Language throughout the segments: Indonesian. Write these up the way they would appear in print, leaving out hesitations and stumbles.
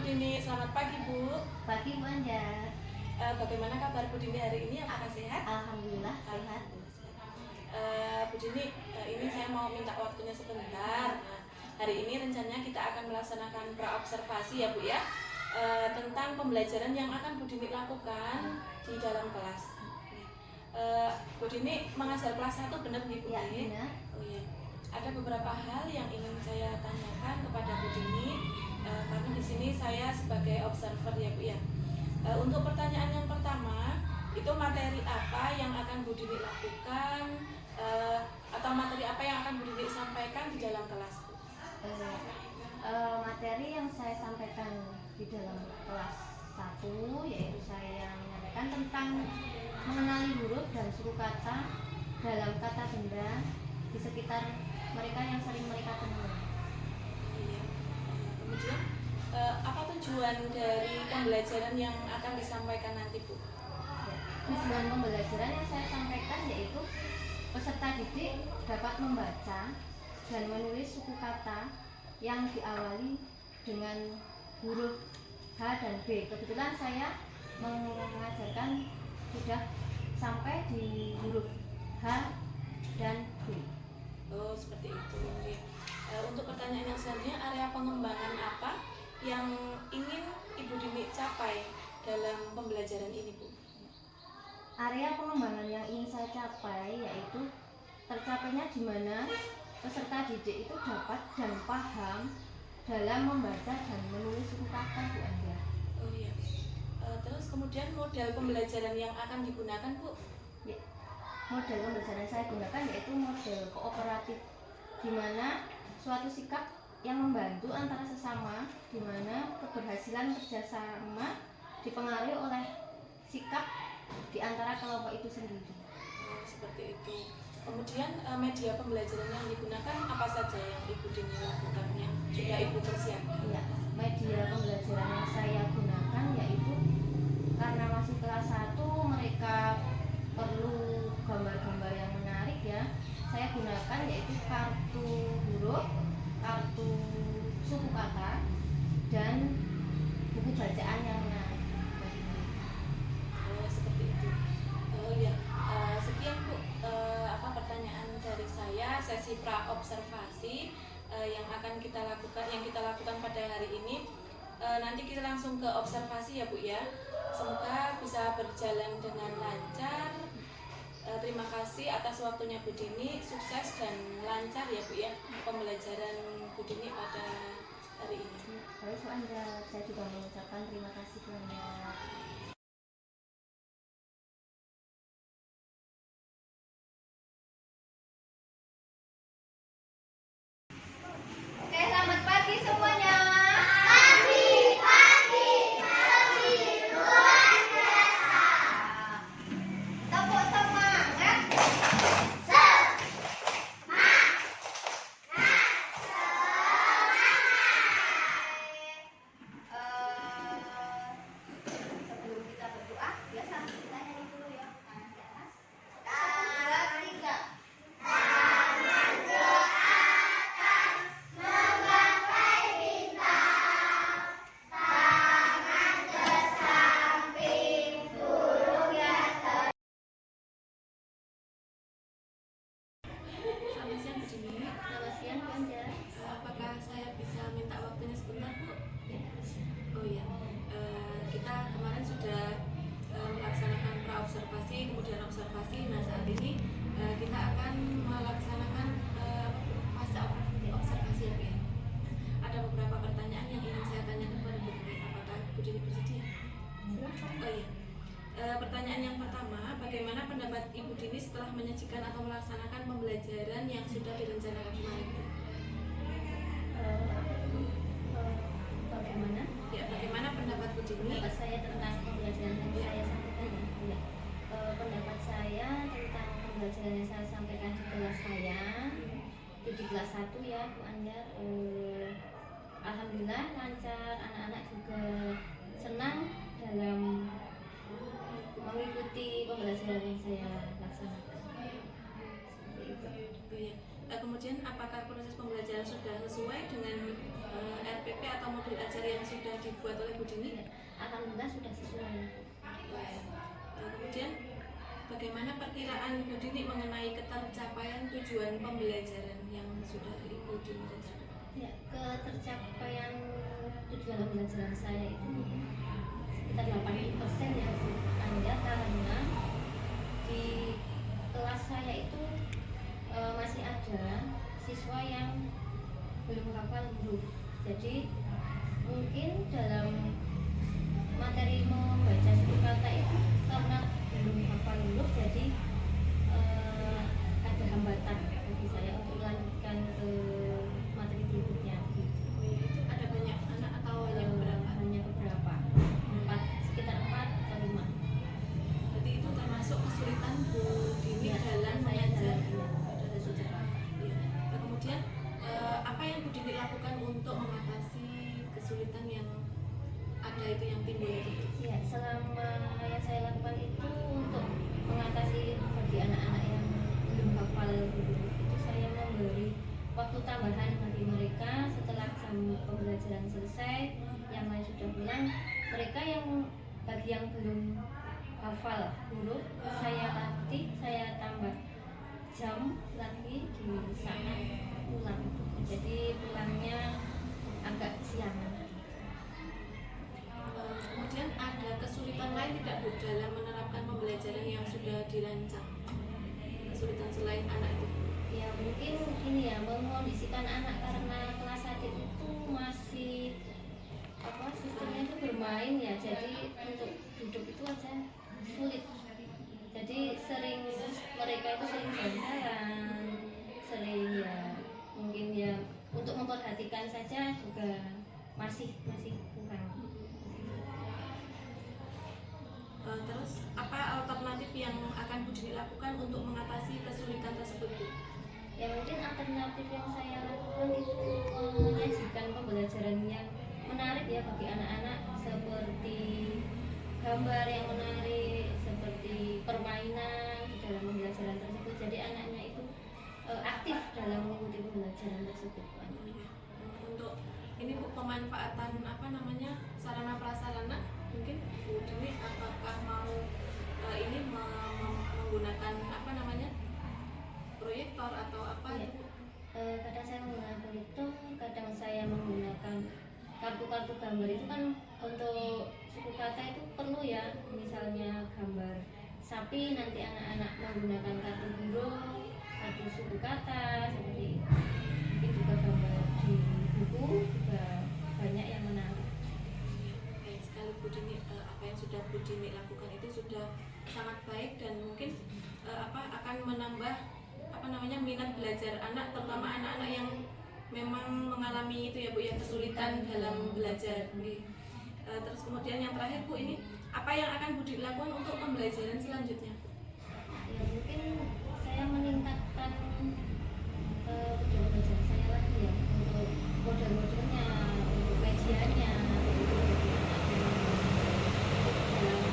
Dini, selamat pagi Bu. Pagi Bu Anja. Bagaimana kabar Bu Dini hari ini? Apakah sehat? Alhamdulillah sehat. Bu Dini, ini saya mau minta waktunya sebentar. Nah, hari ini rencananya kita akan melaksanakan praobservasi ya Bu ya, tentang pembelajaran yang akan Bu Dini lakukan di dalam kelas. Bu Dini mengajar kelas 1 benar nih Bu? Ya, benar. Oh iya. Ada beberapa hal yang ingin saya tanyakan kepada Bu Dini, karena di sini saya sebagai observer ya Bu ya. Untuk pertanyaan yang pertama, itu materi apa yang akan Bu Dini lakukan, atau materi apa yang akan Bu Dini sampaikan di dalam kelas Bu? Materi yang saya sampaikan di dalam kelas 1 yaitu saya menyampaikan tentang mengenali huruf dan suku kata dalam kata benda di sekitar mereka yang sering mereka temui. Iya. Kemudian apa tujuan dari pembelajaran yang akan disampaikan nanti Bu? Ya, tujuan pembelajaran yang saya sampaikan yaitu peserta didik dapat membaca dan menulis suku kata yang diawali dengan huruf H dan B. Kebetulan saya mengajarkan sudah sampai di huruf H dan B. Oh, seperti itu. Untuk pertanyaan yang selanjutnya, area pengembangan apa yang ingin Ibu Dini capai dalam pembelajaran ini Bu? Area pengembangan yang ingin saya capai yaitu tercapainya di mana peserta didik itu dapat dan paham dalam membaca dan menulis suku kata Bu Anja. Oh iya. Terus kemudian model pembelajaran yang akan digunakan Bu? Ya, model pembelajaran saya gunakan yaitu model kooperatif, di mana suatu sikap yang membantu antara sesama, di mana keberhasilan kerjasama dipengaruhi oleh sikap di antara kelompok itu sendiri. Oh, seperti itu. Kemudian media pembelajaran yang digunakan apa saja yang Ibu Dini lakukan yang sudah Ibu persiapkan? Ya, media pembelajaran yang saya gunakan yaitu karena masih kelas 1 mereka perlu gambar-gambar yang menarik ya. Saya gunakan yaitu kartu huruf, kartu suku kata, dan buku bacaan yang menarik bagi mereka. Oh, seperti itu. Oh iya. Sekian Bu, pertanyaan dari saya, sesi praobservasi yang akan kita lakukan pada hari ini. Nanti kita langsung ke observasi ya Bu ya. Semoga bisa berjalan dengan lancar. Terima kasih atas waktunya Bu Dini. Sukses dan lancar ya Bu ya pembelajaran Bu Dini pada hari ini. Baik Bu Anja, saya juga mengucapkan terima kasih banyak. Oke, selamat pagi semuanya. Tepuk semangat. Sebelum kita berdoa, biasa kita nyanyi dulu ya. Tangan di atas. 1, 2, 3. Selamat siang Bu Dini. Selamat siang Bu Anja. Apakah saya bisa minta waktunya sebentar Bu? Ya. Oh iya. Kita kemarin sudah melaksanakan praobservasi, kemudian observasi. Nah saat ini kita akan melaksanakan fase observasi ya Bu ya. Ada beberapa pertanyaan yang ingin saya tanyakan kepada Bu Dini. Apakah Bu Dini bersedia? Silakan. Oh iya. Pertanyaan yang pertama, bagaimana pendapat Ibu Dini setelah menyajikan atau melaksanakan pembelajaran yang sudah direncanakan kemarin? Bagaimana? Ya, bagaimana pendapat Bu Dini? Pendapat saya tentang pembelajaran yang saya sampaikan ya. Pendapat saya tentang pembelajaran yang saya sampaikan di kelas saya itu di kelas 1 ya Bu Anja. Alhamdulillah lancar, anak-anak juga senang dalam mengikuti pembelajaran yang saya laksanakan. Seperti itu. Oh, ya. Kemudian apakah proses pembelajaran sudah sesuai dengan RPP atau modul ajar yang sudah dibuat oleh Bu Dini? Alhamdulillah sudah sesuai. Kemudian bagaimana perkiraan Bu Dini mengenai ketercapaian tujuan pembelajaran yang sudah Ibu Dini rencanakan? Ya, ketercapaian tujuan pembelajaran saya itu sekitar 80% ya Anda, karena di kelas saya itu masih ada siswa yang belum hafal huruf. Jadi mungkin dalam materi membaca suku kata itu karena belum hafal huruf, jadi ada hambatan bagi saya untuk melanjutkan ke materi berikutnya. Oh ya, itu ada banyak anak atau hanya beberapa? Hanya beberapa, sekitar 4 atau 5. Berarti itu termasuk kesulitan Bu Dini dalam saya mengajar dalam sejarah. Kemudian apa yang Bu Dini lakukan untuk mengatasi kesulitan yang ada itu, yang timbul itu? Ya, selama yang saya lakukan itu untuk mengatasi bagi anak-anak yang belum hafal huruf itu, saya memberi waktu tambahan bagi mereka setelah jam pembelajaran selesai, yang lain sudah pulang. Mereka yang bagi yang belum hafal huruf, saya latih, saya tambah jam lagi di sana pulang. Jadi pulangnya agak siang. Kemudian ada kesulitan lain tidak Bu dalam menerapkan pembelajaran yang sudah dirancang? Kesulitan selain anak itu? Ya mungkin ini ya, mengkondisikan anak karena kelas 1 itu masih sistemnya itu bermain ya, jadi untuk duduk itu aja sulit. Jadi sering mereka itu sering jalan-jalan, sering ya mungkin ya untuk memperhatikan saja juga masih kurang. Terus apa alternatif yang akan Bu Dini lakukan untuk mengatasi kesulitan tersebut, Bu? Ya mungkin alternatif yang saya lakukan itu menyajikan pembelajaran yang menarik ya bagi anak-anak, seperti gambar yang menarik, seperti permainan di dalam pembelajaran tersebut. Jadi anaknya itu aktif dalam mengikuti pembelajaran tersebut. Untuk ini Bu, pemanfaatan sarana prasarana, mungkin Bu Dini apakah mau ini menggunakan proyektor atau apa? Ya. Kadang saya menggunakan proyektor, kadang saya menggunakan kartu-kartu gambar. Itu kan untuk suku kata itu perlu ya, misalnya gambar sapi, nanti anak-anak menggunakan kartu burung, kartu suku kata seperti itu. Mungkin juga gambar di buku juga banyak yang menarik. Baik sekali Bu Dini, apa yang sudah Bu Dini lakukan itu sudah sangat baik dan mungkin akan menambah minat belajar anak, terutama anak-anak yang memang mengalami itu ya Bu ya, kesulitan dalam belajar. Terus kemudian yang terakhir Bu, ini apa yang akan Bu Dini lakukan untuk pembelajaran selanjutnya? Ya mungkin saya meningkatkan tujuan belajar saya lagi ya, untuk model-modelnya, untuk kajiannya, dalam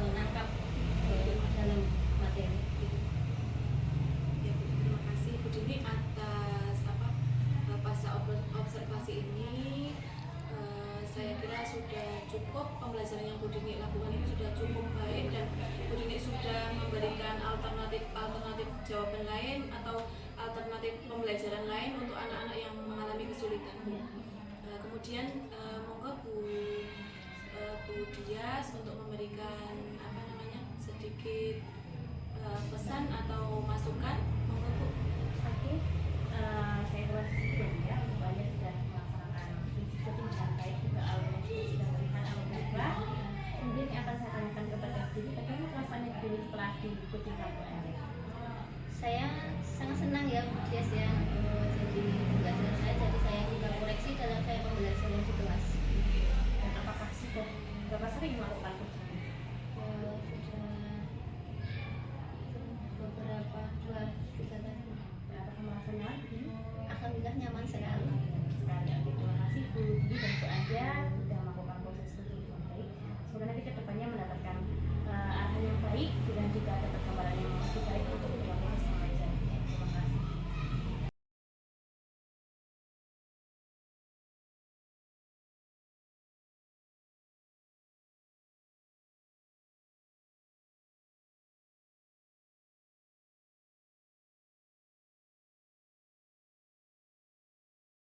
menangkap dalam materi. Ya Bu, terima kasih Bu Dini atas pasca observasi ini. Saya kira sudah cukup, pembelajaran yang Bu Dini lakukan ini sudah cukup baik, dan Bu Dini sudah memberikan alternatif jawaban lain atau alternatif pembelajaran lain untuk anak-anak yang mengalami kesulitan. Kemudian monggo Bu Dias untuk memberikan sedikit pesan atau masukan, monggo Bu. Oke, saya terima kasih ya semuanya sudah melaksanakan kebijakan baik juga awalnya sudah memberikan alhamdulillah. Kemudian yang akan saya tanyakan kepada Dini, bagaimana rasanya Dini setelah diikuti KPR? Saya sangat senang ya Bu Dias ya, jadi pembelajaran saya, jadi saya juga koreksi dalam saya pembelajaran di kelas. Dan apakah berapa sering melakukan